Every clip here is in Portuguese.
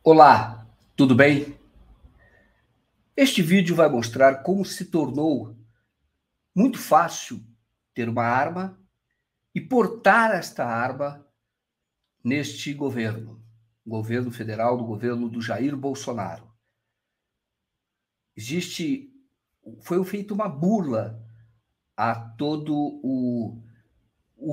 Olá, tudo bem? Este vídeo vai mostrar como se tornou muito fácil ter uma arma e portar esta arma neste governo federal, do governo do Jair Bolsonaro. Existe, foi feita uma burla a todo o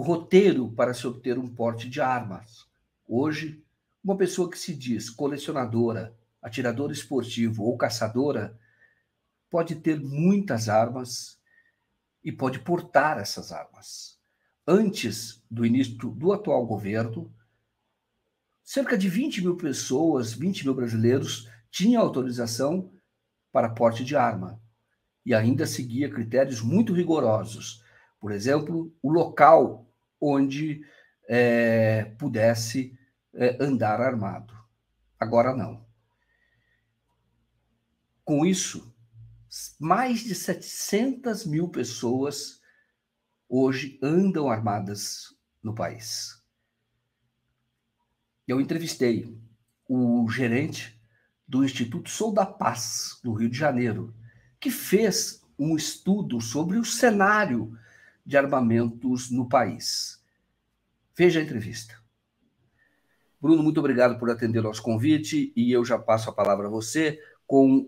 roteiro para se obter um porte de armas. Hoje, uma pessoa que se diz colecionadora, atiradora esportivo ou caçadora pode ter muitas armas e pode portar essas armas. Antes do início do atual governo, cerca de 20 mil pessoas, 20 mil brasileiros, tinham autorização para porte de arma e ainda seguia critérios muito rigorosos. Por exemplo, o local onde pudesse andar armado. Agora não. Com isso, mais de 700 mil pessoas hoje andam armadas no país. Eu entrevistei o gerente do Instituto Sou da Paz, do Rio de Janeiro, que fez um estudo sobre o cenário de armamentos no país. Veja a entrevista. Bruno, muito obrigado por atender o nosso convite e eu já passo a palavra a você com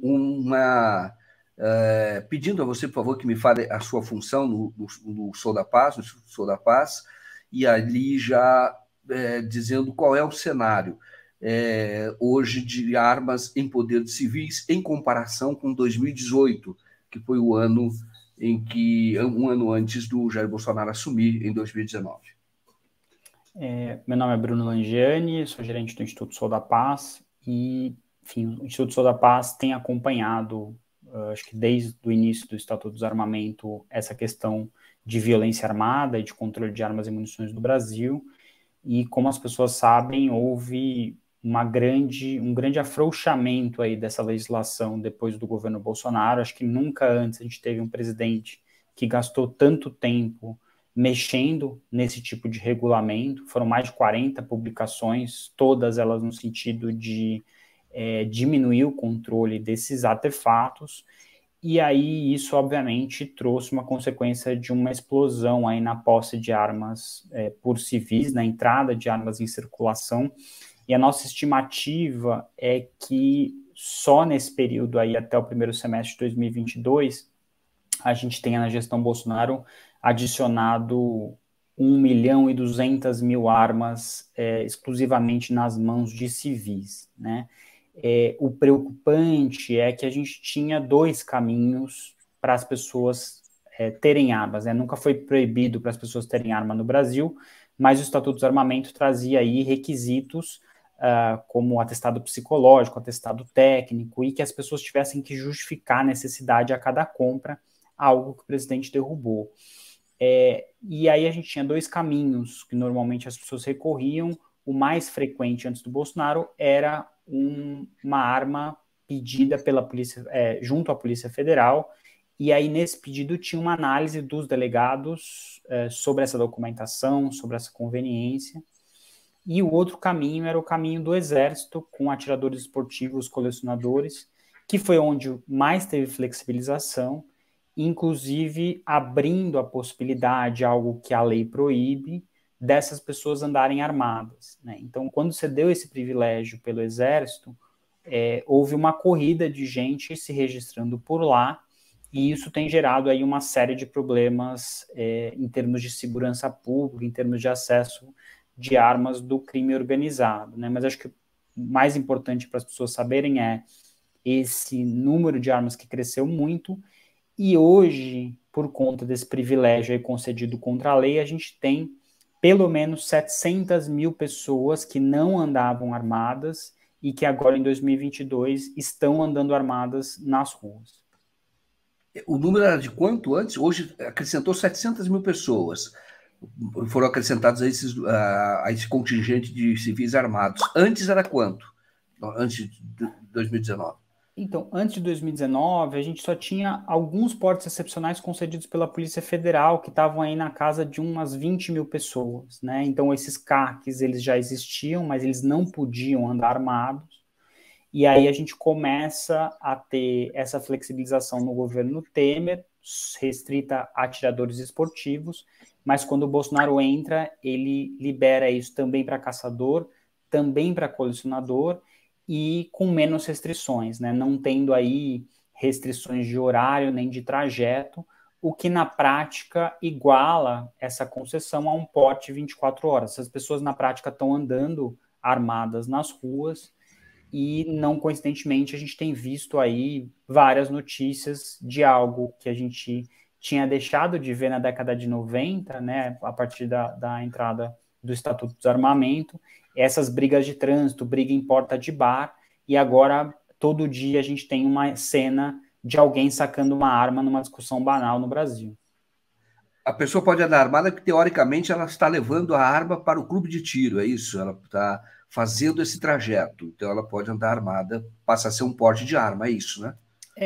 pedindo a você, por favor, que me fale a sua função no Sou da Paz, no Instituto Sou da Paz, e ali já dizendo qual é o cenário hoje de armas em poder de civis em comparação com 2018, que foi o ano em que, um ano antes do Jair Bolsonaro assumir, em 2019. Meu nome é Bruno Langiani, sou gerente do Instituto Sou da Paz e, enfim, o Instituto Sou da Paz tem acompanhado, acho que desde o início do Estatuto do Desarmamento, essa questão de violência armada e de controle de armas e munições no Brasil. E, como as pessoas sabem, houve um grande afrouxamento aí dessa legislação depois do governo Bolsonaro. Acho que nunca antes a gente teve um presidente que gastou tanto tempo mexendo nesse tipo de regulamento. Foram mais de 40 publicações, todas elas no sentido de diminuir o controle desses artefatos. E aí isso, obviamente, trouxe uma consequência de uma explosão aí na posse de armas por civis, na entrada de armas em circulação. E a nossa estimativa é que só nesse período aí, até o primeiro semestre de 2022, a gente tenha na gestão Bolsonaro adicionado 1.200.000 armas exclusivamente nas mãos de civis, né? O preocupante é que a gente tinha dois caminhos para as pessoas terem armas, né? Nunca foi proibido para as pessoas terem arma no Brasil, mas o Estatuto do Desarmamento trazia aí requisitos como atestado psicológico, atestado técnico, e que as pessoas tivessem que justificar a necessidade a cada compra, algo que o presidente derrubou. E aí a gente tinha dois caminhos que normalmente as pessoas recorriam. O mais frequente antes do Bolsonaro era uma arma pedida pela polícia, junto à Polícia Federal, e aí nesse pedido tinha uma análise dos delegados sobre essa documentação, sobre essa conveniência. E o outro caminho era o caminho do Exército, com atiradores esportivos, colecionadores, que foi onde mais teve flexibilização, inclusive abrindo a possibilidade, algo que a lei proíbe, dessas pessoas andarem armadas, né? Então, quando você deu esse privilégio pelo Exército, houve uma corrida de gente se registrando por lá, e isso tem gerado aí uma série de problemas em termos de segurança pública, em termos de acesso de armas do crime organizado, né? Mas acho que o mais importante para as pessoas saberem é esse número de armas que cresceu muito, e hoje, por conta desse privilégio aí concedido contra a lei, a gente tem pelo menos 700.000 pessoas que não andavam armadas e que agora em 2022 estão andando armadas nas ruas. O número era de quanto antes? Hoje acrescentou 700 mil pessoas. Foram acrescentados a esse contingente de civis armados. Antes era quanto? Antes de 2019. Então, antes de 2019, a gente só tinha alguns portes excepcionais concedidos pela Polícia Federal, que estavam aí na casa de umas 20.000 pessoas, né? Então, esses CACs, eles já existiam, mas eles não podiam andar armados. e aí a gente começa a ter essa flexibilização no governo Temer, restrita a atiradores esportivos, mas quando o Bolsonaro entra, ele libera isso também para caçador, também para colecionador, e com menos restrições, né? Não tendo aí restrições de horário nem de trajeto, o que na prática iguala essa concessão a um porte 24 horas. As pessoas na prática estão andando armadas nas ruas e não coincidentemente a gente tem visto aí várias notícias de algo que a gente tinha deixado de ver na década de 90, né, a partir da entrada do Estatuto do Desarmamento, essas brigas de trânsito, briga em porta de bar, e agora todo dia a gente tem uma cena de alguém sacando uma arma numa discussão banal no Brasil. A pessoa pode andar armada porque, teoricamente, ela está levando a arma para o clube de tiro, é isso? Ela está fazendo esse trajeto. Então, ela pode andar armada, passa a ser um porte de arma, é isso, né?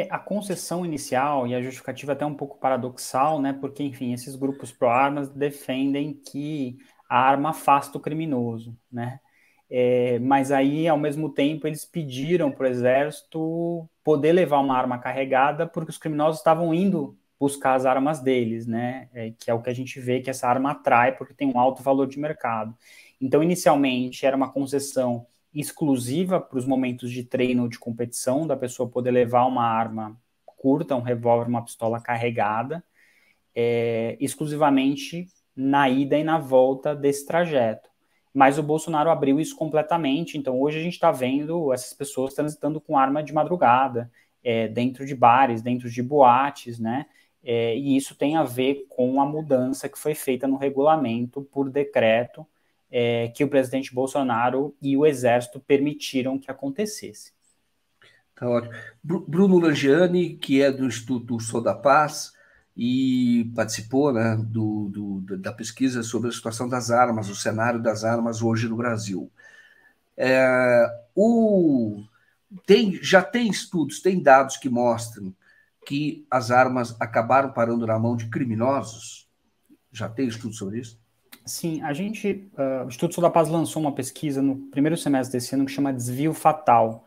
A concessão inicial e a justificativa é até um pouco paradoxal, né? Porque, enfim, esses grupos pró-armas defendem que a arma afasta o criminoso, né? Mas aí, ao mesmo tempo, eles pediram para o exército poder levar uma arma carregada porque os criminosos estavam indo buscar as armas deles, né? Que é o que a gente vê que essa arma atrai porque tem um alto valor de mercado. Então, inicialmente, era uma concessão exclusiva para os momentos de treino de competição, da pessoa poder levar uma arma curta, um revólver, uma pistola carregada, exclusivamente na ida e na volta desse trajeto. Mas o Bolsonaro abriu isso completamente, então hoje a gente está vendo essas pessoas transitando com arma de madrugada, dentro de bares, dentro de boates, né? E isso tem a ver com a mudança que foi feita no regulamento por decreto, que o presidente Bolsonaro e o Exército permitiram que acontecesse. Tá ótimo. Bruno Langiani, que é do Instituto Sou da Paz e participou, né, da pesquisa sobre a situação das armas, o cenário das armas hoje no Brasil. Já tem estudos, tem dados que mostram que as armas acabaram parando na mão de criminosos? Já tem estudo sobre isso? Sim, o Instituto Sou da Paz lançou uma pesquisa no primeiro semestre desse ano que chama Desvio Fatal,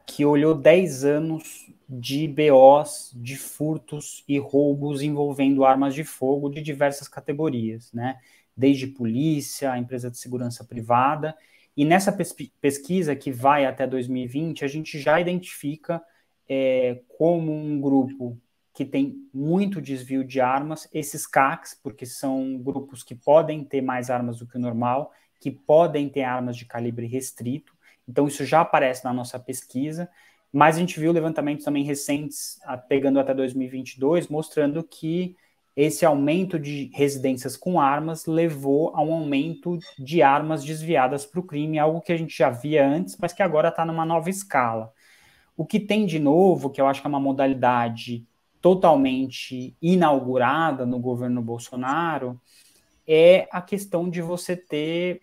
que olhou 10 anos de BOs, de furtos e roubos envolvendo armas de fogo de diversas categorias, né? Desde polícia, empresa de segurança privada. E nessa pesquisa, que vai até 2020, a gente já identifica como um grupo que tem muito desvio de armas, esses CACs, porque são grupos que podem ter mais armas do que o normal, que podem ter armas de calibre restrito. Então, isso já aparece na nossa pesquisa, mas a gente viu levantamentos também recentes, pegando até 2022, mostrando que esse aumento de residências com armas levou a um aumento de armas desviadas para o crime, algo que a gente já via antes, mas que agora está numa nova escala. O que tem de novo, que eu acho que é uma modalidade totalmente inaugurada no governo Bolsonaro, é a questão de você ter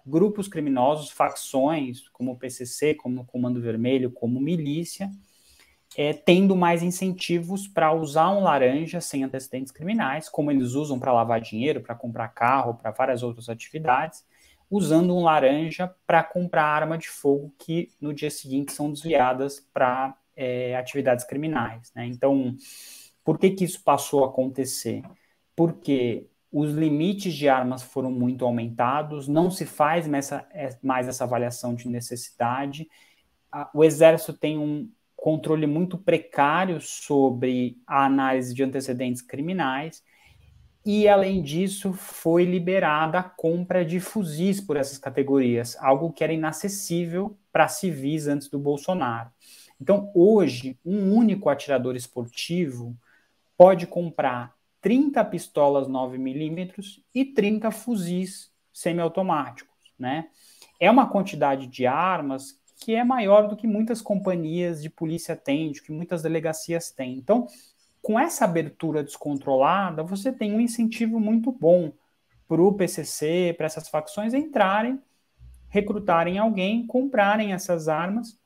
grupos criminosos, facções, como o PCC, como o Comando Vermelho, como milícia, tendo mais incentivos para usar um laranja sem antecedentes criminais, como eles usam para lavar dinheiro, para comprar carro, para várias outras atividades, usando um laranja para comprar arma de fogo que no dia seguinte são desviadas para atividades criminais, né? Então, por que isso passou a acontecer? Porque os limites de armas foram muito aumentados, não se faz mais essa avaliação de necessidade. O Exército tem um controle muito precário sobre a análise de antecedentes criminais e, além disso, foi liberada a compra de fuzis por essas categorias, algo que era inacessível para civis antes do Bolsonaro. Então, hoje, um único atirador esportivo pode comprar 30 pistolas 9mm e 30 fuzis semiautomáticos, né? É uma quantidade de armas que é maior do que muitas companhias de polícia têm, do que muitas delegacias têm. Então, com essa abertura descontrolada, você tem um incentivo muito bom para o PCC, para essas facções entrarem, recrutarem alguém, comprarem essas armas,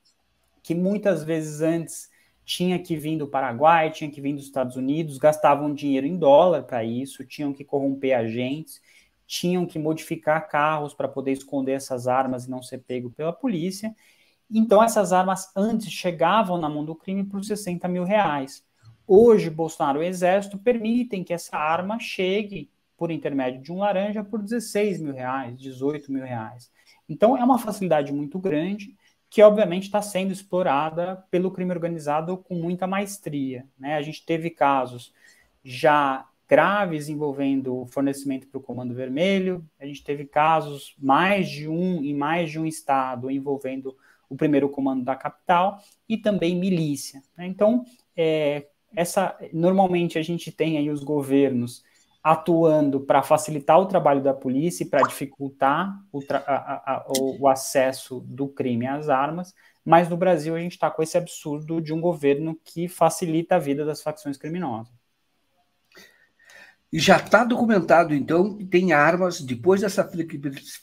que muitas vezes antes tinha que vir do Paraguai, tinha que vir dos Estados Unidos, gastavam dinheiro em dólar para isso, tinham que corromper agentes, tinham que modificar carros para poder esconder essas armas e não ser pego pela polícia. Então, essas armas antes chegavam na mão do crime por 60 mil reais. Hoje, Bolsonaro e o Exército permitem que essa arma chegue, por intermédio de um laranja, por 16 mil reais, 18 mil reais. Então, é uma facilidade muito grande que, obviamente, está sendo explorada pelo crime organizado com muita maestria, né? A gente teve casos já graves envolvendo fornecimento para o Comando Vermelho, a gente teve casos em mais de um estado envolvendo o primeiro comando da capital e também milícia, né? Então, normalmente a gente tem aí os governos atuando para facilitar o trabalho da polícia e para dificultar o acesso do crime às armas, mas no Brasil a gente está com esse absurdo de um governo que facilita a vida das facções criminosas. E já está documentado, então, que tem armas, depois dessa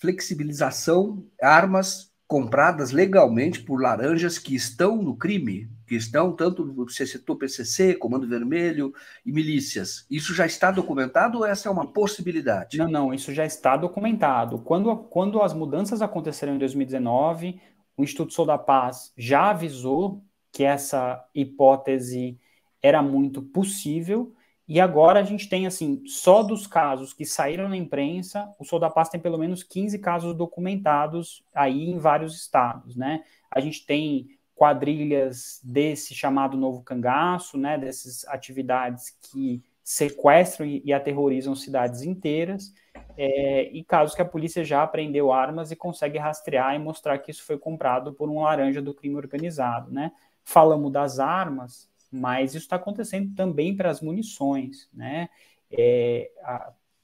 flexibilização, armas compradas legalmente por laranjas que estão no crime, que estão tanto no setor PCC, Comando Vermelho e milícias. Isso já está documentado ou essa é uma possibilidade? Não, isso já está documentado. Quando as mudanças aconteceram em 2019, o Instituto Sou da Paz já avisou que essa hipótese era muito possível. E agora a gente tem, assim, só dos casos que saíram na imprensa, o Sou da Paz tem pelo menos 15 casos documentados aí em vários estados, né? A gente tem quadrilhas desse chamado Novo Cangaço, né? Dessas atividades que sequestram e aterrorizam cidades inteiras, e casos que a polícia já apreendeu armas e consegue rastrear e mostrar que isso foi comprado por um laranja do crime organizado, né? Falamos das armas, mas isso está acontecendo também para as munições, né?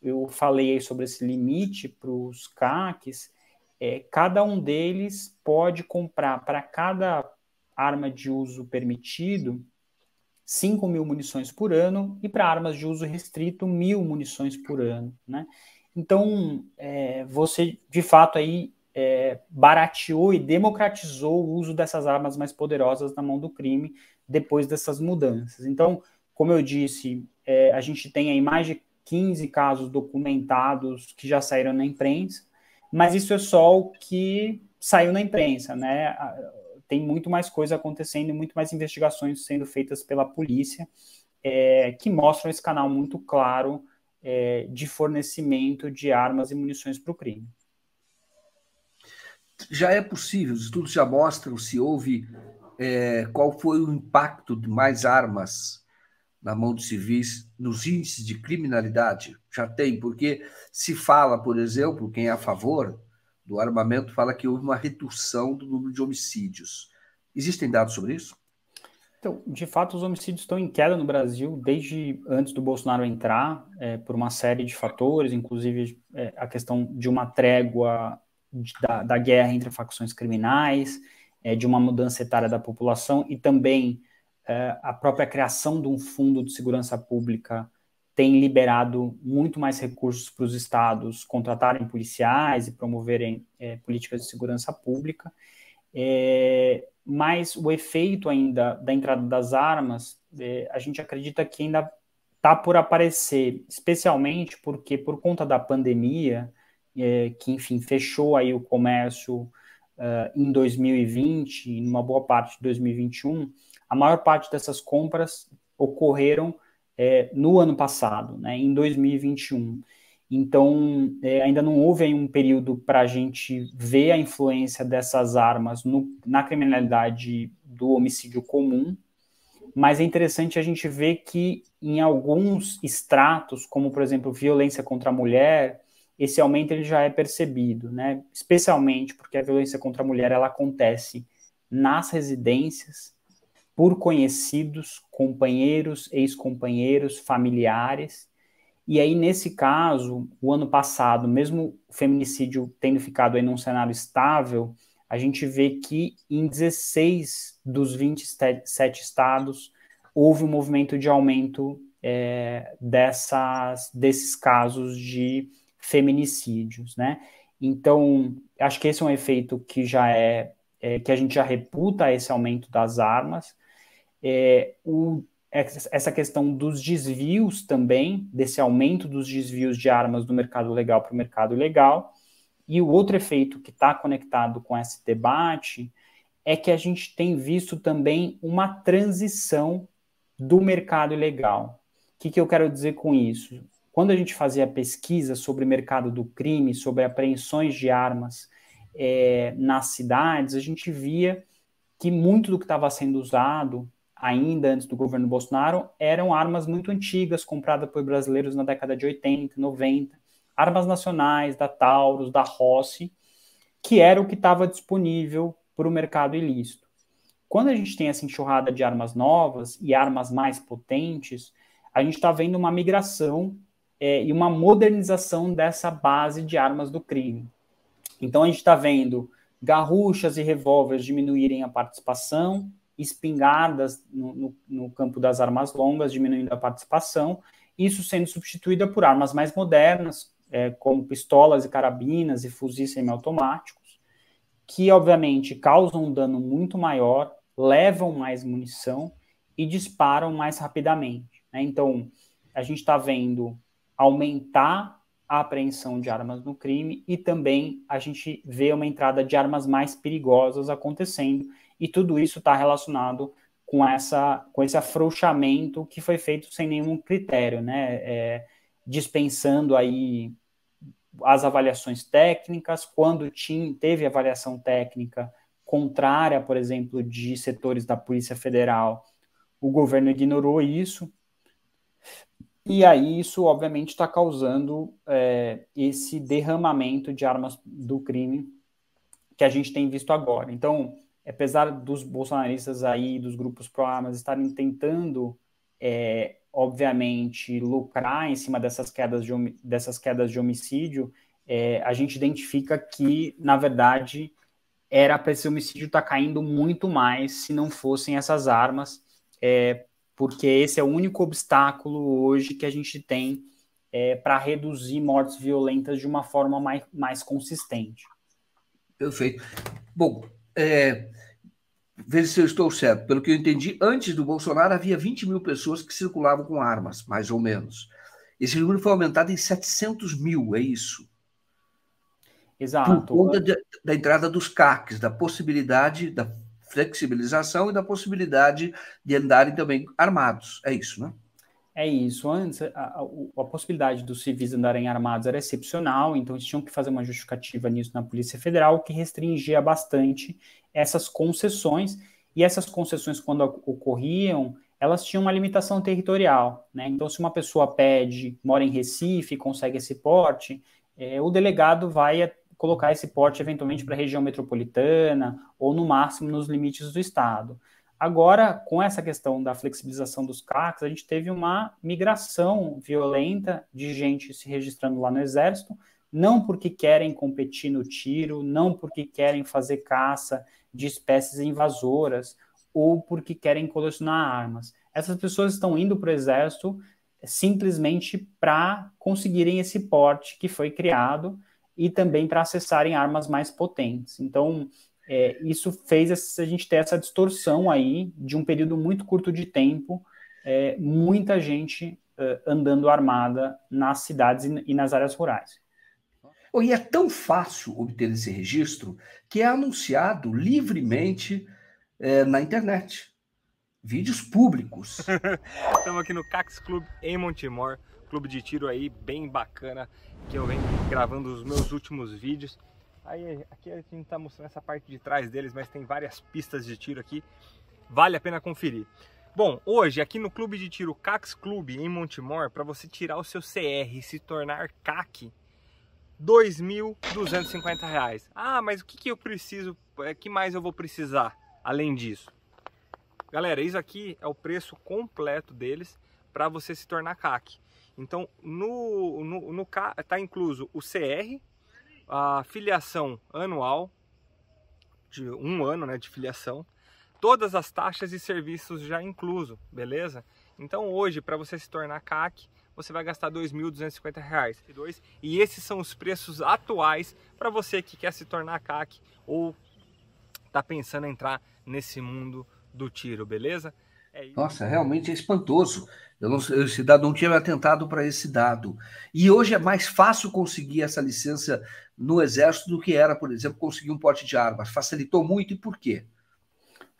Eu falei sobre esse limite para os CACs, cada um deles pode comprar para cada arma de uso permitido 5 mil munições por ano e para armas de uso restrito 1.000 munições por ano, né? Então, você de fato aí barateou e democratizou o uso dessas armas mais poderosas na mão do crime depois dessas mudanças. Então, como eu disse, a gente tem aí mais de 15 casos documentados que já saíram na imprensa, mas isso é só o que saiu na imprensa, né? Tem muito mais coisa acontecendo e muito mais investigações sendo feitas pela polícia, que mostram esse canal muito claro de fornecimento de armas e munições para o crime. Já é possível, os estudos já mostram se houve qual foi o impacto de mais armas na mão dos civis nos índices de criminalidade? Já tem, porque se fala, por exemplo, quem é a favor do armamento fala que houve uma redução do número de homicídios. Existem dados sobre isso? Então, de fato, os homicídios estão em queda no Brasil desde antes do Bolsonaro entrar, por uma série de fatores, inclusive a questão de uma trégua da guerra entre facções criminais, de uma mudança etária da população e também a própria criação de um fundo de segurança pública tem liberado muito mais recursos para os estados contratarem policiais e promoverem políticas de segurança pública. Mas o efeito ainda da entrada das armas, a gente acredita que ainda está por aparecer, especialmente porque por conta da pandemia, que, enfim, fechou aí o comércio em 2020, e numa boa parte de 2021, a maior parte dessas compras ocorreram no ano passado, né, em 2021. Então, ainda não houve aí um período para a gente ver a influência dessas armas na criminalidade do homicídio comum, mas é interessante a gente ver que em alguns estratos, como, por exemplo, violência contra a mulher, esse aumento ele já é percebido, né? Especialmente porque a violência contra a mulher ela acontece nas residências, por conhecidos, companheiros, ex-companheiros, familiares. E aí, nesse caso, o ano passado, mesmo o feminicídio tendo ficado aí num cenário estável, a gente vê que em 16 dos 27 estados houve um movimento de aumento desses casos de feminicídios, né? Então, acho que esse é um efeito que que a gente já reputa esse aumento das armas. Essa questão dos desvios também, desse aumento dos desvios de armas do mercado legal para o mercado ilegal. E o outro efeito que está conectado com esse debate é que a gente tem visto também uma transição do mercado ilegal. O que eu quero dizer com isso? Quando a gente fazia pesquisa sobre o mercado do crime, sobre apreensões de armas nas cidades, a gente via que muito do que estava sendo usado, ainda antes do governo Bolsonaro, eram armas muito antigas, compradas por brasileiros na década de 80, 90, armas nacionais, da Taurus, da Rossi, que era o que estava disponível para o mercado ilícito. Quando a gente tem essa enxurrada de armas novas e armas mais potentes, a gente está vendo uma migração e uma modernização dessa base de armas do crime. Então a gente está vendo garruchas e revólveres diminuírem a participação, espingardas no campo das armas longas diminuindo a participação, isso sendo substituída por armas mais modernas, como pistolas e carabinas e fuzis semiautomáticos, que obviamente causam um dano muito maior, levam mais munição e disparam mais rapidamente, né? Então, a gente está vendo aumentar a apreensão de armas no crime e também a gente vê uma entrada de armas mais perigosas acontecendo, e tudo isso está relacionado com esse afrouxamento que foi feito sem nenhum critério, né? Dispensando aí as avaliações técnicas, quando teve avaliação técnica contrária, por exemplo, de setores da Polícia Federal, o governo ignorou isso, e aí isso, obviamente, está causando esse derramamento de armas do crime que a gente tem visto agora. Então, apesar dos bolsonaristas aí, dos grupos pró-armas, estarem tentando, obviamente, lucrar em cima dessas quedas de homicídio, a gente identifica que, na verdade, era para esse homicídio estar caindo muito mais se não fossem essas armas, porque esse é o único obstáculo hoje que a gente tem para reduzir mortes violentas de uma forma mais consistente. Perfeito. Bom, veja se eu estou certo. Pelo que eu entendi, antes do Bolsonaro havia 20 mil pessoas que circulavam com armas, mais ou menos. Esse número foi aumentado em 700 mil, é isso? Exato. Por conta da entrada dos CACs, da possibilidade da flexibilização e da possibilidade de andarem também armados. É isso, né? É isso. Antes, a possibilidade dos civis andarem armados era excepcional, então eles tinham que fazer uma justificativa nisso na Polícia Federal, que restringia bastante essas concessões, e essas concessões, quando ocorriam, elas tinham uma limitação territorial, né? Então, se uma pessoa mora em Recife, consegue esse porte, o delegado vai colocar esse porte eventualmente para a região metropolitana, ou no máximo nos limites do estado. Agora, com essa questão da flexibilização dos CACs, a gente teve uma migração violenta de gente se registrando lá no Exército, não porque querem competir no tiro, não porque querem fazer caça de espécies invasoras, ou porque querem colecionar armas. Essas pessoas estão indo para o Exército simplesmente para conseguirem esse porte que foi criado e também para acessarem armas mais potentes. Então, isso fez a gente ter essa distorção aí de um período muito curto de tempo, muita gente andando armada nas cidades e nas áreas rurais. E é tão fácil obter esse registro que é anunciado livremente na internet. Vídeos públicos. Estamos aqui no CACs Club em Montemor, clube de tiro aí bem bacana, que eu venho gravando os meus últimos vídeos. Aí aqui a gente está mostrando essa parte de trás deles, mas tem várias pistas de tiro aqui, vale a pena conferir. Bom, hoje aqui no clube de tiro CACs Club em Montemor, para você tirar o seu CR e se tornar CAC, R$ 2.250. Ah, mas o que eu preciso, que mais eu vou precisar além disso? Galera, isso aqui é o preço completo deles para você se tornar CAC. Então, tá incluso o CR, a filiação anual, de 1 ano, né, de filiação, todas as taxas e serviços já incluso, beleza? Então hoje, para você se tornar CAC, você vai gastar R$ 2.250. E esses são os preços atuais para você que quer se tornar CAC ou está pensando em entrar nesse mundo do tiro, beleza? Nossa, realmente é espantoso. Esse dado não tinha me atentado para esse dado. E hoje é mais fácil conseguir essa licença no Exército do que era, por exemplo, conseguir um porte de armas. Facilitou muito, e por quê?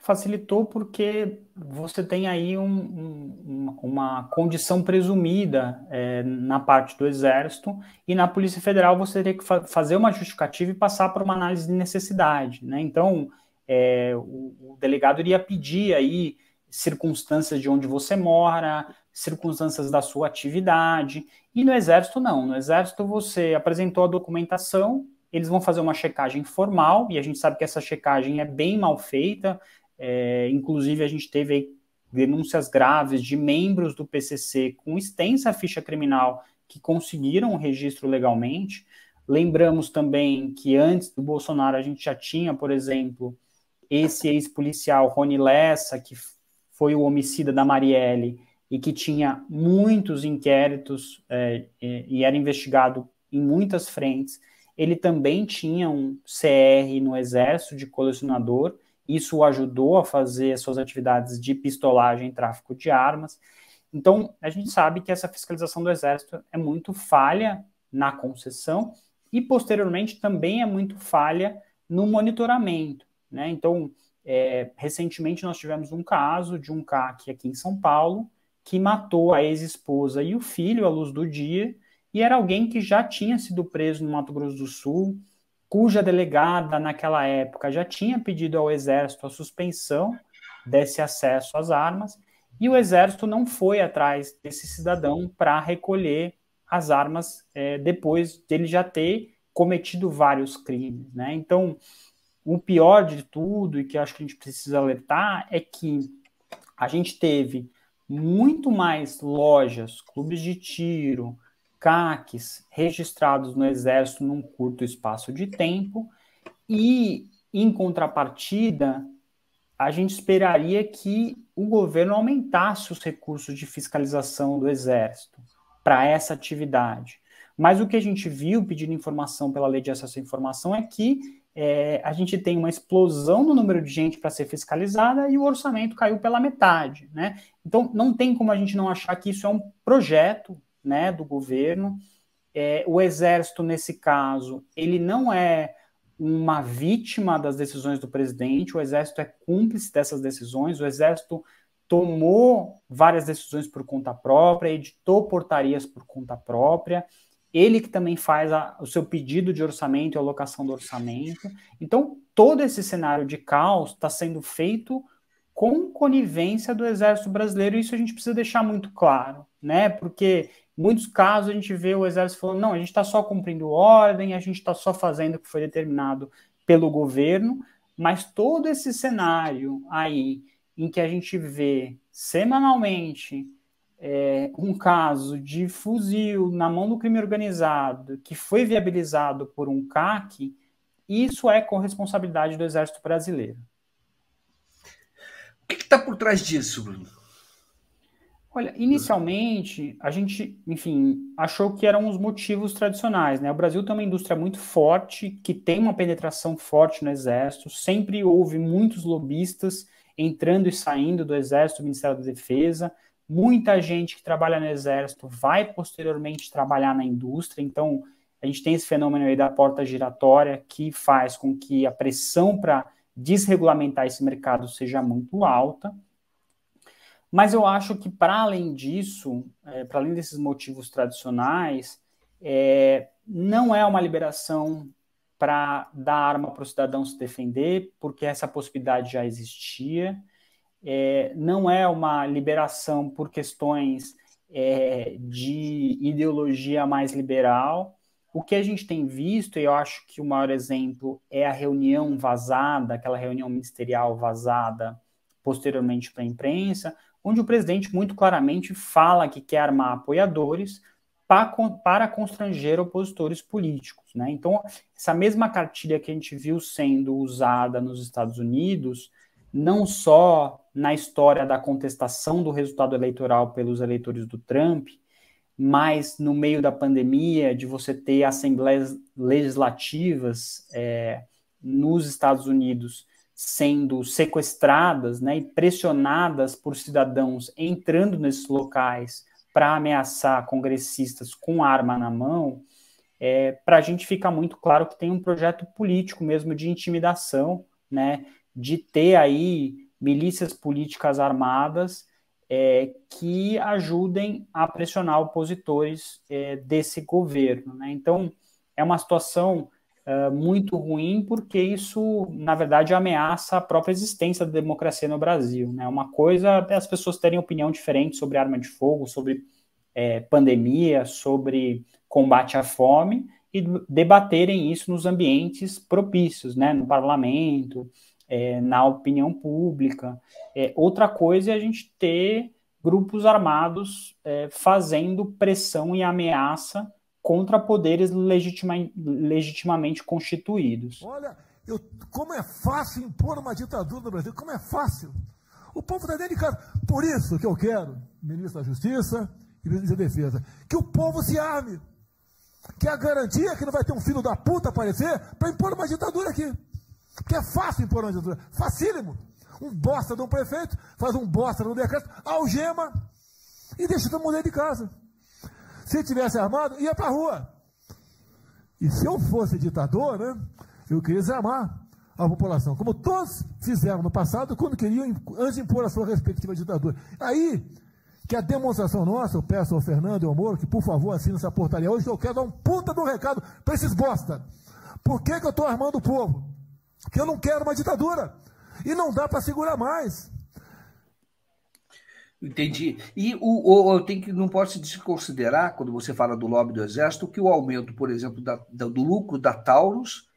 Facilitou porque você tem aí uma condição presumida na parte do Exército, e na Polícia Federal você teria que fazer uma justificativa e passar por uma análise de necessidade, né? Então, o delegado iria pedir aí circunstâncias de onde você mora, circunstâncias da sua atividade, e no Exército não. No Exército você apresentou a documentação, eles vão fazer uma checagem formal, e a gente sabe que essa checagem é bem mal feita. Inclusive a gente teve aí denúncias graves de membros do PCC com extensa ficha criminal que conseguiram o registro legalmente. Lembramos também que antes do Bolsonaro a gente já tinha, por exemplo, esse ex-policial Rony Lessa, que foi o homicida da Marielle e que tinha muitos inquéritos e era investigado em muitas frentes. Ele também tinha um CR no Exército de colecionador. Isso o ajudou a fazer as suas atividades de pistolagem e tráfico de armas. Então, a gente sabe que essa fiscalização do Exército é muito falha na concessão e, posteriormente, também é muito falha no monitoramento, né? Então, recentemente nós tivemos um caso de um CAC aqui em São Paulo que matou a ex-esposa e o filho à luz do dia, e era alguém que já tinha sido preso no Mato Grosso do Sul, cuja delegada, naquela época, já tinha pedido ao Exército a suspensão desse acesso às armas, e o Exército não foi atrás desse cidadão para recolher as armas depois dele já ter cometido vários crimes, né? Então, o pior de tudo, e que eu acho que a gente precisa alertar, é que a gente teve muito mais lojas, clubes de tiro, CACs registrados no Exército num curto espaço de tempo, e, em contrapartida, a gente esperaria que o governo aumentasse os recursos de fiscalização do Exército para essa atividade. Mas o que a gente viu pedindo informação pela Lei de Acesso à Informação é que a gente tem uma explosão no número de gente para ser fiscalizada e o orçamento caiu pela metade, né? Então, não tem como a gente não achar que isso é um projeto, né, do governo. O Exército, nesse caso, ele não é uma vítima das decisões do presidente, o Exército é cúmplice dessas decisões, o Exército tomou várias decisões por conta própria, editou portarias por conta própria, ele que também faz o seu pedido de orçamento e alocação do orçamento. Então, todo esse cenário de caos está sendo feito com conivência do Exército Brasileiro, e isso a gente precisa deixar muito claro, né? Porque em muitos casos a gente vê o Exército falando, não, a gente está só cumprindo ordem, a gente está só fazendo o que foi determinado pelo governo, mas todo esse cenário aí, em que a gente vê semanalmente um caso de fuzil na mão do crime organizado, que foi viabilizado por um CAC, isso é corresponsabilidade do Exército Brasileiro. O que está por trás disso, Bruno? Olha, inicialmente, a gente, enfim, achou que eram os motivos tradicionais, né? O Brasil tem uma indústria muito forte, que tem uma penetração forte no Exército, sempre houve muitos lobistas entrando e saindo do Exército, do Ministério da Defesa, muita gente que trabalha no Exército vai posteriormente trabalhar na indústria, então a gente tem esse fenômeno aí da porta giratória que faz com que a pressão para desregulamentar esse mercado seja muito alta. Mas eu acho que, para além disso, para além desses motivos tradicionais, não é uma liberação para dar arma para o cidadão se defender, porque essa possibilidade já existia. Não é uma liberação por questões de ideologia mais liberal. O que a gente tem visto, e eu acho que o maior exemplo é a reunião vazada, aquela reunião ministerial vazada posteriormente para a imprensa, onde o presidente muito claramente fala que quer armar apoiadores para constranger opositores políticos, né? Então, essa mesma cartilha que a gente viu sendo usada nos Estados Unidos, não só na história da contestação do resultado eleitoral pelos eleitores do Trump, mas no meio da pandemia, de você ter assembleias legislativas nos Estados Unidos sendo sequestradas, né, e pressionadas por cidadãos entrando nesses locais para ameaçar congressistas com arma na mão, para a gente fica muito claro que tem um projeto político mesmo de intimidação, né, de ter aí milícias políticas armadas que ajudem a pressionar opositores desse governo, né? Então, é uma situação muito ruim, porque isso, na verdade, ameaça a própria existência da democracia no Brasil, né? Uma coisa é as pessoas terem opinião diferente sobre arma de fogo, sobre pandemia, sobre combate à fome, e debaterem isso nos ambientes propícios, né? No parlamento, na opinião pública. Outra coisa é a gente ter grupos armados fazendo pressão e ameaça contra poderes legitimamente constituídos. Olha, como é fácil impor uma ditadura no Brasil, como é fácil. O povo está dentro de casa. Por isso que eu quero, ministro da Justiça e ministro da Defesa, que o povo se arme. Que é a garantia que não vai ter um filho da puta aparecer para impor uma ditadura aqui. Porque é fácil impor uma ditadura. Facílimo. Um bosta de um prefeito faz um bosta no decreto, algema e deixa todo mundo dentro de casa. Se tivesse armado, ia para a rua. E se eu fosse ditador, né, eu queria desarmar a população, como todos fizeram no passado, quando queriam, antes de impor a sua respectiva ditadura. Aí, que a demonstração nossa, eu peço ao Fernando e ao Moro, que por favor assinem essa portaria hoje, que eu quero dar um puta de um recado para esses bosta. Por que eu estou armando o povo? Porque eu não quero uma ditadura. E não dá para segurar mais. Entendi. E eu tenho que, não pode se desconsiderar, quando você fala do lobby do Exército, que o aumento, por exemplo, do lucro da Taurus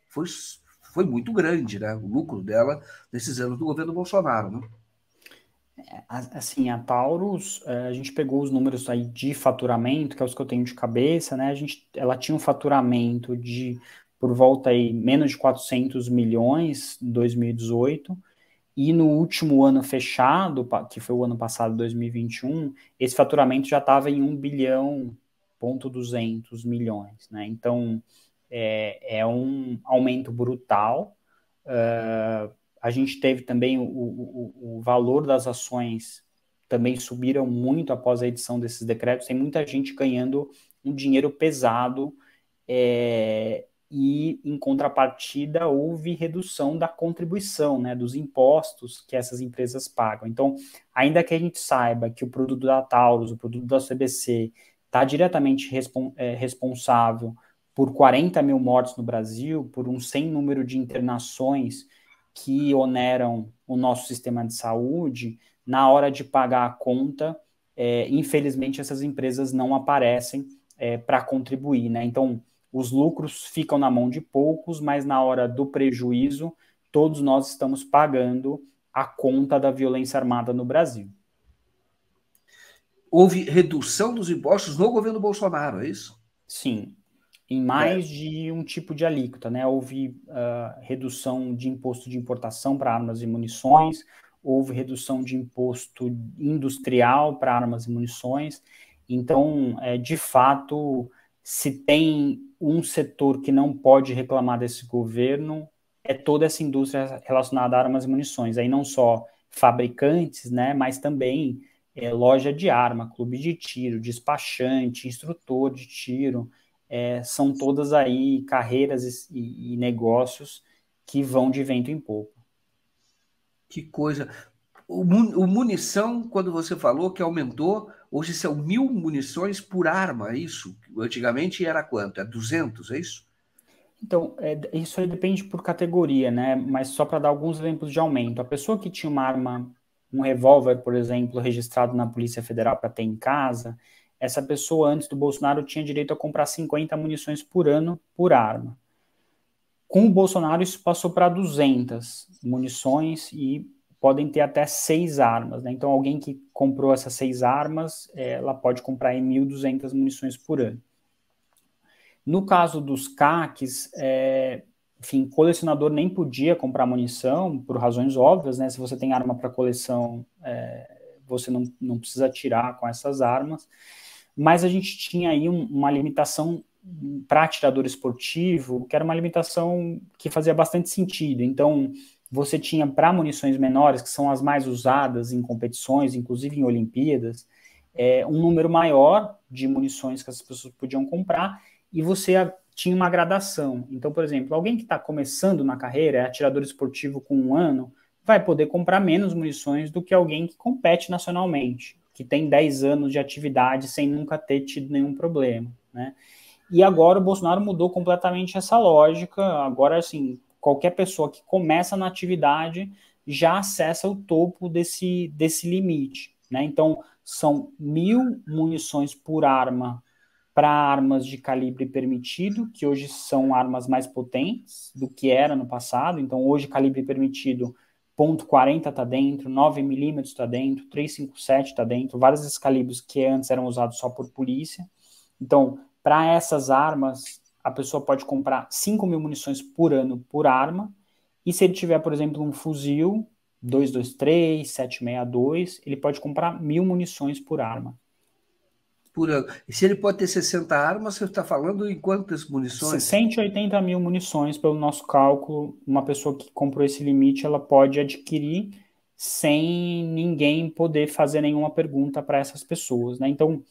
foi muito grande, né? O lucro dela nesses anos do governo Bolsonaro, né? Assim, a Taurus, a gente pegou os números aí de faturamento, que é os que eu tenho de cabeça, né? Ela tinha um faturamento por volta aí menos de 400 milhões em 2018. E no último ano fechado, que foi o ano passado, 2021, esse faturamento já estava em 1,2 bilhão, né? Então, é um aumento brutal. A gente teve também o valor das ações também subiram muito após a edição desses decretos. Tem muita gente ganhando um dinheiro pesado, e, em contrapartida, houve redução da contribuição, né, dos impostos que essas empresas pagam. Então, ainda que a gente saiba que o produto da Taurus, o produto da CBC, está diretamente responsável por 40 mil mortes no Brasil, por um sem número de internações que oneram o nosso sistema de saúde, na hora de pagar a conta, infelizmente, essas empresas não aparecem para contribuir, né? Então, os lucros ficam na mão de poucos, mas na hora do prejuízo, todos nós estamos pagando a conta da violência armada no Brasil. Houve redução dos impostos no governo Bolsonaro, é isso? Sim, em mais de um tipo de alíquota, né? Houve redução de imposto de importação para armas e munições, houve redução de imposto industrial para armas e munições. Então, de fato, se tem um setor que não pode reclamar desse governo, é toda essa indústria relacionada a armas e munições. Aí não só fabricantes, né, mas também loja de arma, clube de tiro, despachante, instrutor de tiro. São todas aí carreiras e negócios que vão de vento em popa. Que coisa. O munição, quando você falou que aumentou, hoje são 1.000 munições por arma, é isso? Antigamente era quanto? É 200, é isso? Então, isso aí depende por categoria, né? Mas só para dar alguns exemplos de aumento. A pessoa que tinha uma arma, um revólver, por exemplo, registrado na Polícia Federal para ter em casa, essa pessoa, antes do Bolsonaro, tinha direito a comprar 50 munições por ano por arma. Com o Bolsonaro, isso passou para 200 munições e podem ter até 6 armas, né? Então, alguém que comprou essas 6 armas, ela pode comprar em 1.200 munições por ano. No caso dos CACs, enfim, colecionador nem podia comprar munição, por razões óbvias, né? Se você tem arma para coleção, você não precisa atirar com essas armas. Mas a gente tinha aí uma limitação para atirador esportivo, que era uma limitação que fazia bastante sentido. Então, você tinha para munições menores, que são as mais usadas em competições, inclusive em Olimpíadas, um número maior de munições que as pessoas podiam comprar, e você tinha uma gradação. Então, por exemplo, alguém que está começando na carreira, é atirador esportivo com 1 ano, vai poder comprar menos munições do que alguém que compete nacionalmente, que tem 10 anos de atividade sem nunca ter tido nenhum problema, né? E agora o Bolsonaro mudou completamente essa lógica. Agora, assim, qualquer pessoa que começa na atividade já acessa o topo desse limite, né? Então, são 1.000 munições por arma para armas de calibre permitido, que hoje são armas mais potentes do que era no passado. Então, hoje, calibre permitido, .40 está dentro, 9mm está dentro, 357 está dentro, vários desses calibres que antes eram usados só por polícia. Então, para essas armas, a pessoa pode comprar 5.000 munições por ano por arma, e se ele tiver, por exemplo, um fuzil 223, 762, ele pode comprar 1.000 munições por arma. Por ano. E se ele pode ter 60 armas, você está falando em quantas munições? 180.000 munições, pelo nosso cálculo. Uma pessoa que comprou esse limite, ela pode adquirir sem ninguém poder fazer nenhuma pergunta para essas pessoas, né? Então,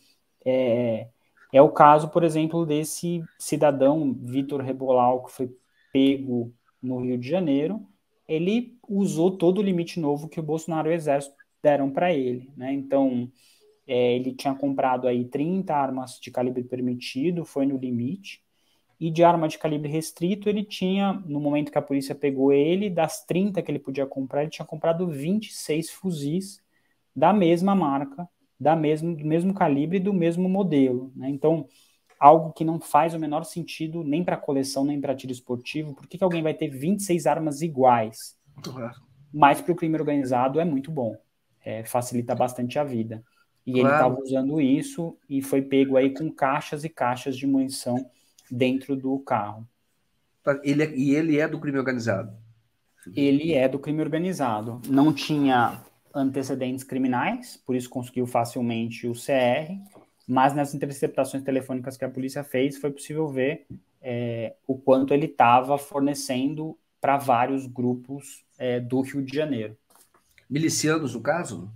é o caso, por exemplo, desse cidadão, Vitor Rebolau, que foi pego no Rio de Janeiro. Ele usou todo o limite novo que o Bolsonaro e o Exército deram para ele, né? Então, ele tinha comprado aí 30 armas de calibre permitido, foi no limite, e de arma de calibre restrito ele tinha, no momento que a polícia pegou ele, das 30 que ele podia comprar, ele tinha comprado 26 fuzis da mesma marca, do mesmo calibre e do mesmo modelo, né? Então, algo que não faz o menor sentido nem para coleção, nem para tiro esportivo. Por que alguém vai ter 26 armas iguais? Mas para o crime organizado é muito bom, facilita bastante a vida. E ele estava usando isso e foi pego aí com caixas e caixas de munição dentro do carro. Ele é do crime organizado? Ele é do crime organizado. Não tinha antecedentes criminais, por isso conseguiu facilmente o CR, mas nas interceptações telefônicas que a polícia fez, foi possível ver o quanto ele estava fornecendo para vários grupos do Rio de Janeiro. Milicianos, no caso?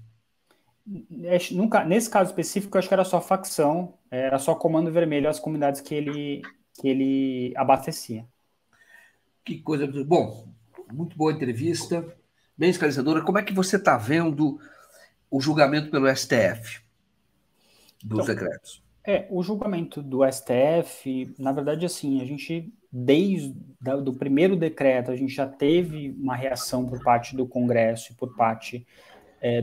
Nesse caso específico, eu acho que era só facção, era só Comando Vermelho, as comunidades que ele abastecia. Que coisa. Bom, muito boa entrevista, bem esclarecedora. Como é que você está vendo o julgamento pelo STF dos decretos? O julgamento do STF, na verdade, assim, a gente, desde o primeiro decreto, a gente já teve uma reação por parte do Congresso e por parte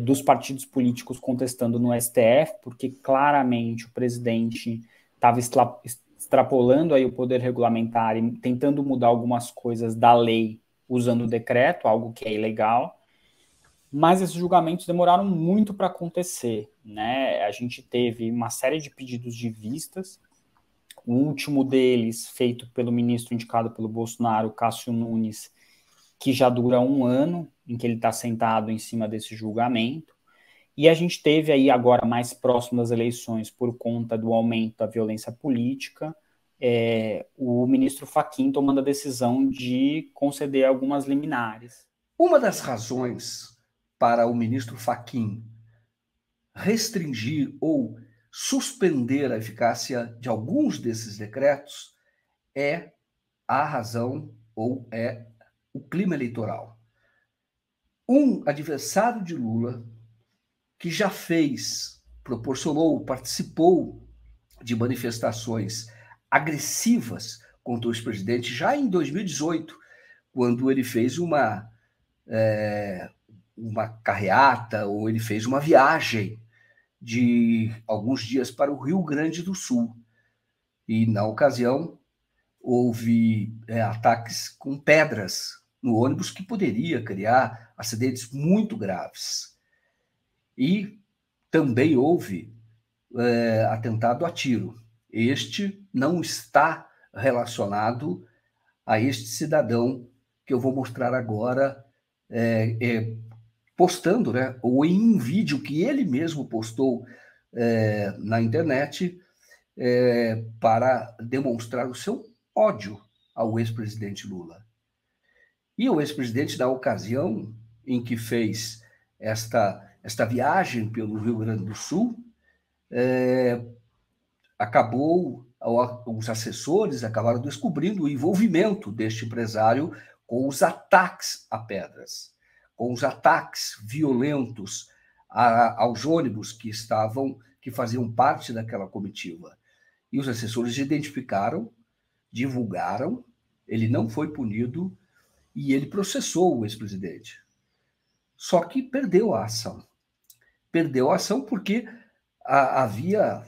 dos partidos políticos contestando no STF, porque claramente o presidente estava extrapolando aí o poder regulamentar e tentando mudar algumas coisas da lei usando o decreto, algo que é ilegal. Mas esses julgamentos demoraram muito para acontecer, né? A gente teve uma série de pedidos de vistas, o último deles feito pelo ministro indicado pelo Bolsonaro, Cássio Nunes, que já dura 1 ano, em que ele está sentado em cima desse julgamento. E a gente teve aí agora, mais próximo das eleições, por conta do aumento da violência política, o ministro Fachin tomando a decisão de conceder algumas liminares. Uma das razões para o ministro Fachin restringir ou suspender a eficácia de alguns desses decretos é a razão ou é o clima eleitoral. Um adversário de Lula que já proporcionou, participou de manifestações agressivas contra o ex-presidente já em 2018, quando ele fez uma carreata, ou ele fez uma viagem de alguns dias para o Rio Grande do Sul. E, na ocasião, houve ataques com pedras no ônibus que poderia criar acidentes muito graves. E também houve atentado a tiro. Este não está relacionado a este cidadão que eu vou mostrar agora, postando, né, ou em um vídeo que ele mesmo postou na internet para demonstrar o seu ódio ao ex-presidente Lula. E o ex-presidente, na ocasião em que fez esta viagem pelo Rio Grande do Sul, os assessores acabaram descobrindo o envolvimento deste empresário com os ataques a pedras, com os ataques violentos aos ônibus que faziam parte daquela comitiva. E os assessores identificaram, divulgaram, ele não foi punido e ele processou o ex-presidente. Só que perdeu a ação. Perdeu a ação porque havia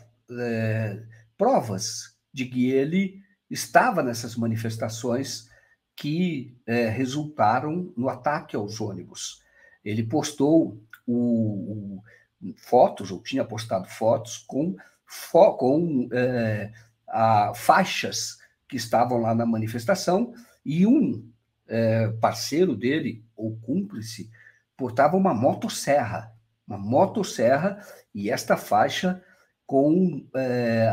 provas de que ele estava nessas manifestações que resultaram no ataque aos ônibus. Ele postou fotos, ou tinha postado fotos, com faixas que estavam lá na manifestação, e um parceiro dele, ou cúmplice, portava uma motosserra, e esta faixa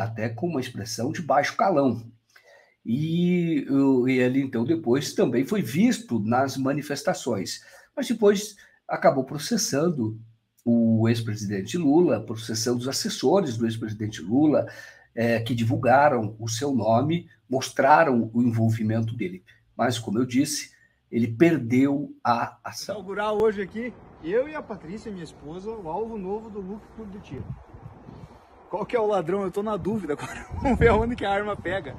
até com uma expressão de baixo calão. E ele, então, depois também foi visto nas manifestações, mas depois acabou processando o ex-presidente Lula, processando os assessores do ex-presidente Lula, que divulgaram o seu nome, mostraram o envolvimento dele. Mas, como eu disse, ele perdeu a ação. Inaugurar hoje aqui, eu e a Patrícia, minha esposa, o alvo novo do Luke Clube do Tiro. Qual que é o ladrão? Eu tô na dúvida agora. Vamos ver onde que a arma pega.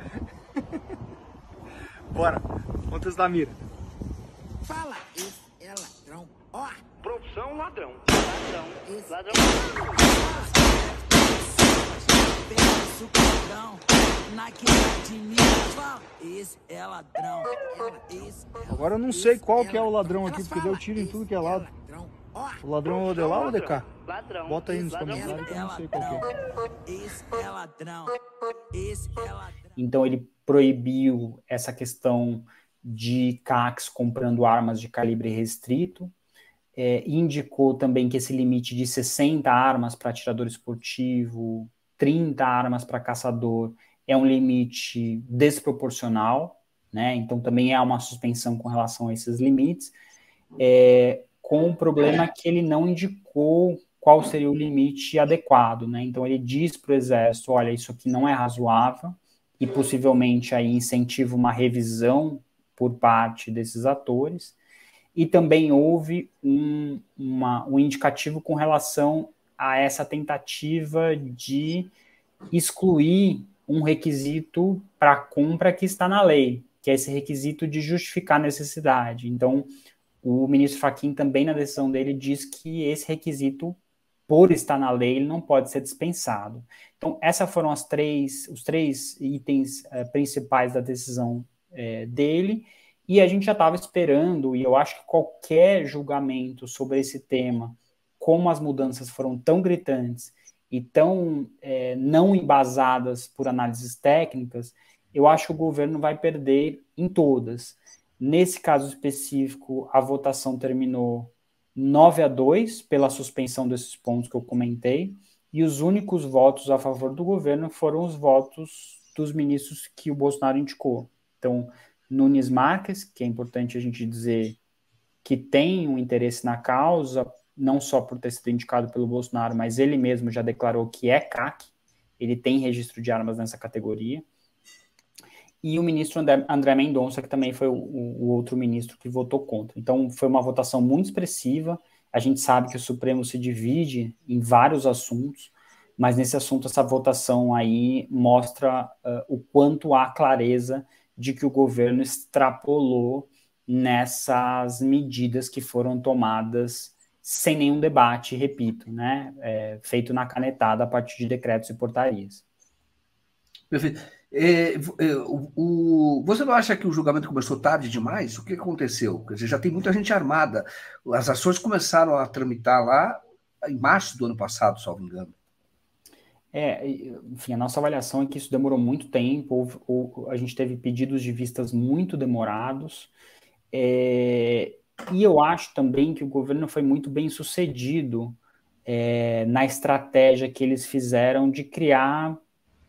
Bora, vamos testar a mira. Fala, esse é ladrão. Ó, profissão ladrão. Ladrão. Esse é ladrão. Agora eu não sei qual que é o ladrão aqui, porque deu tiro em tudo que é lado. O ladrão é o de lá ou de cá? Ladrão. Bota aí nos comentários que eu não sei qual que é. Esse é ladrão. Esse é ladrão. Então ele proibiu essa questão de CACs comprando armas de calibre restrito, indicou também que esse limite de 60 armas para atirador esportivo, 30 armas para caçador, é um limite desproporcional, né? Então também há uma suspensão com relação a esses limites, com o problema que ele não indicou qual seria o limite adequado, né? Então ele diz para o Exército, olha, isso aqui não é razoável, e possivelmente aí incentiva uma revisão por parte desses atores, e também houve um indicativo com relação a essa tentativa de excluir um requisito para compra que está na lei, que é esse requisito de justificar a necessidade. Então, o ministro Fachin também, na decisão dele, diz que esse requisito, por estar na lei, ele não pode ser dispensado. Então, essas foram os três itens principais da decisão dele, e a gente já estava esperando, e eu acho que qualquer julgamento sobre esse tema, como as mudanças foram tão gritantes e tão não embasadas por análises técnicas, eu acho que o governo vai perder em todas. Nesse caso específico, a votação terminou 9-2 pela suspensão desses pontos que eu comentei, e os únicos votos a favor do governo foram os votos dos ministros que o Bolsonaro indicou. Então, Nunes Marques, que é importante a gente dizer que tem um interesse na causa, não só por ter sido indicado pelo Bolsonaro, mas ele mesmo já declarou que é CAC, ele tem registro de armas nessa categoria, e o ministro André Mendonça, que também foi o outro ministro que votou contra. Então, foi uma votação muito expressiva. A gente sabe que o Supremo se divide em vários assuntos, mas nesse assunto, essa votação aí mostra o quanto há clareza de que o governo extrapolou nessas medidas que foram tomadas sem nenhum debate, repito, né, feito na canetada a partir de decretos e portarias. Perfeito. Você não acha que o julgamento começou tarde demais? O que aconteceu? Quer dizer, já tem muita gente armada. As ações começaram a tramitar lá em março do ano passado, salvo engano. Enfim, a nossa avaliação é que isso demorou muito tempo, a gente teve pedidos de vistas muito demorados, e eu acho também que o governo foi muito bem sucedido na estratégia que eles fizeram de criar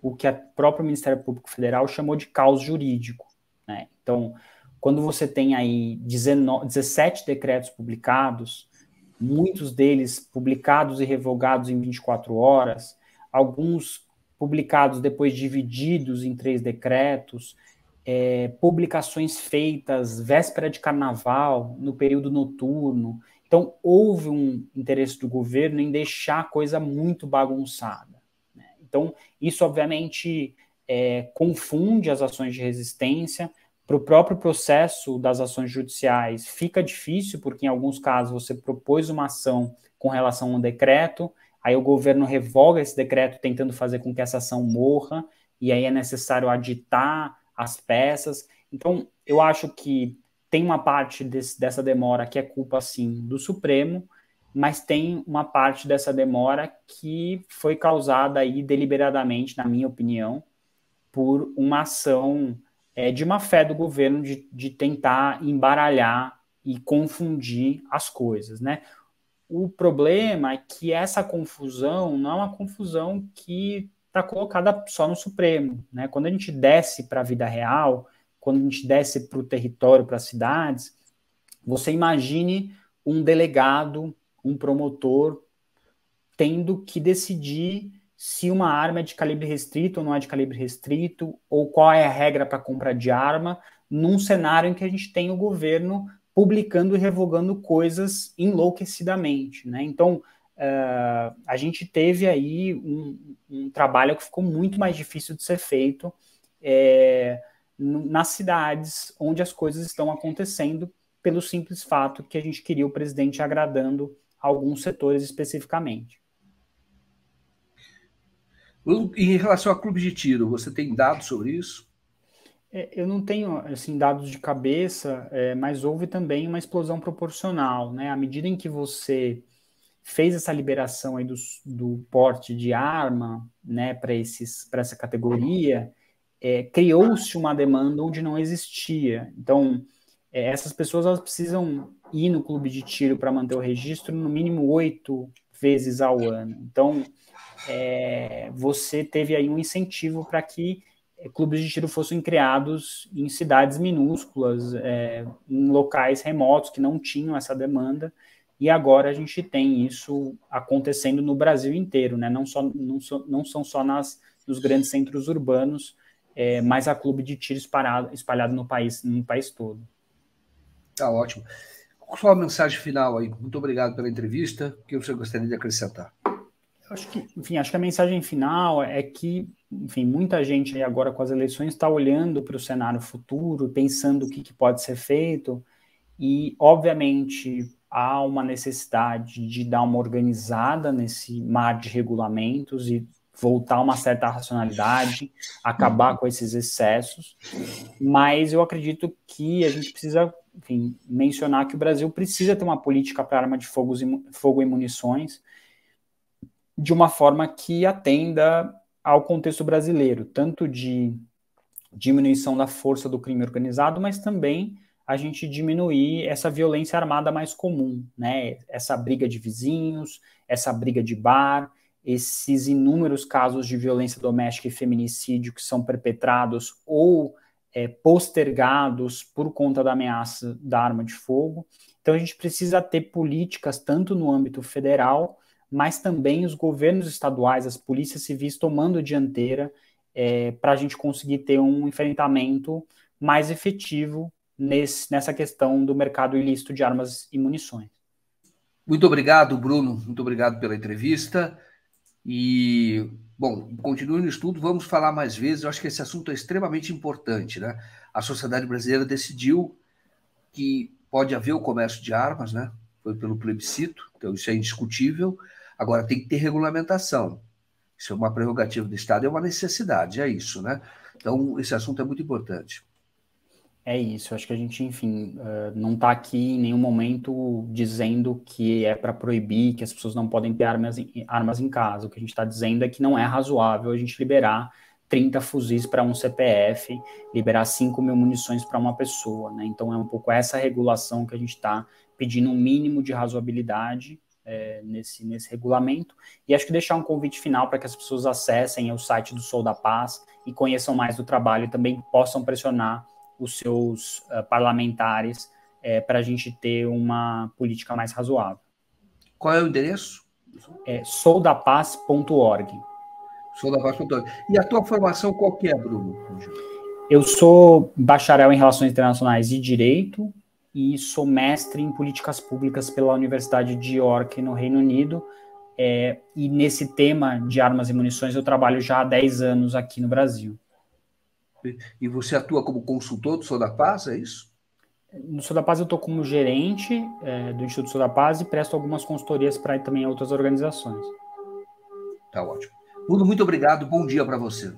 o que o próprio Ministério Público Federal chamou de caos jurídico, né? Então, quando você tem aí 17 decretos publicados, muitos deles publicados e revogados em 24 horas, alguns publicados depois divididos em 3 decretos, publicações feitas véspera de carnaval, no período noturno, Então, houve um interesse do governo em deixar a coisa muito bagunçada, né? Então, isso, obviamente, confunde as ações de resistência. Para o próprio processo das ações judiciais, fica difícil, porque em alguns casos você propôs uma ação com relação a um decreto, aí o governo revoga esse decreto tentando fazer com que essa ação morra, e aí é necessário aditar as peças. Então, eu acho que tem uma parte dessa demora que é culpa, sim, do Supremo, mas tem uma parte dessa demora que foi causada aí deliberadamente, na minha opinião, por uma ação de má fé do governo de tentar embaralhar e confundir as coisas, né? O problema é que essa confusão não é uma confusão que está colocada só no Supremo, né? Quando a gente desce para a vida real, quando a gente desce para o território, para as cidades, você imagine um delegado, um promotor, tendo que decidir se uma arma é de calibre restrito ou não é de calibre restrito, ou qual é a regra para compra de arma, num cenário em que a gente tem o governo publicando e revogando coisas enlouquecidamente, né? Então, a gente teve aí um trabalho que ficou muito mais difícil de ser feito nas cidades onde as coisas estão acontecendo, pelo simples fato que a gente queria o presidente agradando alguns setores especificamente. Em relação a clube de tiro, você tem dados sobre isso? Eu não tenho assim, dados de cabeça, mas houve também uma explosão proporcional, né? À medida em que você fez essa liberação aí do porte de arma, né, para essa categoria, criou-se uma demanda onde não existia. Então, essas pessoas elas precisam ir no clube de tiro para manter o registro no mínimo 8 vezes ao ano. Então, você teve aí um incentivo para que clubes de tiro fossem criados em cidades minúsculas, em locais remotos que não tinham essa demanda, e agora a gente tem isso acontecendo no Brasil inteiro, né? Não são só nos grandes centros urbanos, mas há clube de tiro espalhado no país todo. Tá ótimo. Só uma mensagem final aí. Muito obrigado pela entrevista. O que você gostaria de acrescentar? Acho que a mensagem final é que, enfim, muita gente aí agora com as eleições está olhando para o cenário futuro, pensando o que pode ser feito, e, obviamente, há uma necessidade de dar uma organizada nesse mar de regulamentos e voltar a uma certa racionalidade, acabar com esses excessos, mas eu acredito que a gente precisa, enfim, mencionar que o Brasil precisa ter uma política para arma de fogo e munições, de uma forma que atenda ao contexto brasileiro, tanto de diminuição da força do crime organizado, mas também a gente diminuir essa violência armada mais comum, né? Essa briga de vizinhos, essa briga de bar, esses inúmeros casos de violência doméstica e feminicídio que são perpetrados ou postergados por conta da ameaça da arma de fogo. Então a gente precisa ter políticas tanto no âmbito federal, mas também os governos estaduais, as polícias civis tomando dianteira para a gente conseguir ter um enfrentamento mais efetivo nessa questão do mercado ilícito de armas e munições. Muito obrigado, Bruno. Muito obrigado pela entrevista. E, bom, continue no estudo, vamos falar mais vezes. Eu acho que esse assunto é extremamente importante, né? A sociedade brasileira decidiu que pode haver o comércio de armas, né? Foi pelo plebiscito, então isso é indiscutível. Agora, tem que ter regulamentação. Isso é uma prerrogativa do Estado, é uma necessidade, é isso, né? Então, esse assunto é muito importante. É isso, acho que a gente, enfim, não está aqui em nenhum momento dizendo que é para proibir, que as pessoas não podem ter armas em casa. O que a gente está dizendo é que não é razoável a gente liberar 30 fuzis para um CPF, liberar 5 mil munições para uma pessoa, né? Então é um pouco essa regulação que a gente está pedindo, um mínimo de razoabilidade nesse regulamento, e acho que deixar um convite final para que as pessoas acessem o site do Sou da Paz e conheçam mais do trabalho e também possam pressionar os seus parlamentares para a gente ter uma política mais razoável. Qual é o endereço? soudapaz.org. Soudapaz.org. E a tua formação qual que é, Bruno? Eu sou bacharel em Relações Internacionais e Direito, e sou mestre em políticas públicas pela Universidade de York, no Reino Unido. E nesse tema de armas e munições eu trabalho já há 10 anos aqui no Brasil. E você atua como consultor do Sou da Paz, é isso? No Sou da Paz eu estou como gerente do Instituto Sou da Paz e presto algumas consultorias para também outras organizações. Tá ótimo. Bruno, muito obrigado, bom dia para você.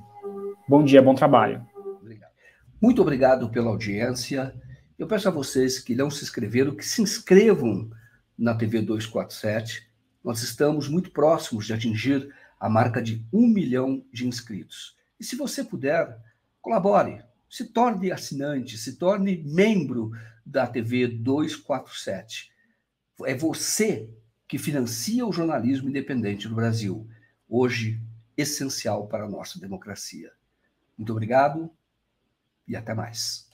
Bom dia, bom trabalho. Obrigado. Muito obrigado pela audiência. Eu peço a vocês que não se inscreveram, que se inscrevam na TV 247. Nós estamos muito próximos de atingir a marca de 1 milhão de inscritos. E se você puder, colabore, se torne assinante, se torne membro da TV 247. É você que financia o jornalismo independente no Brasil, hoje essencial para a nossa democracia. Muito obrigado e até mais.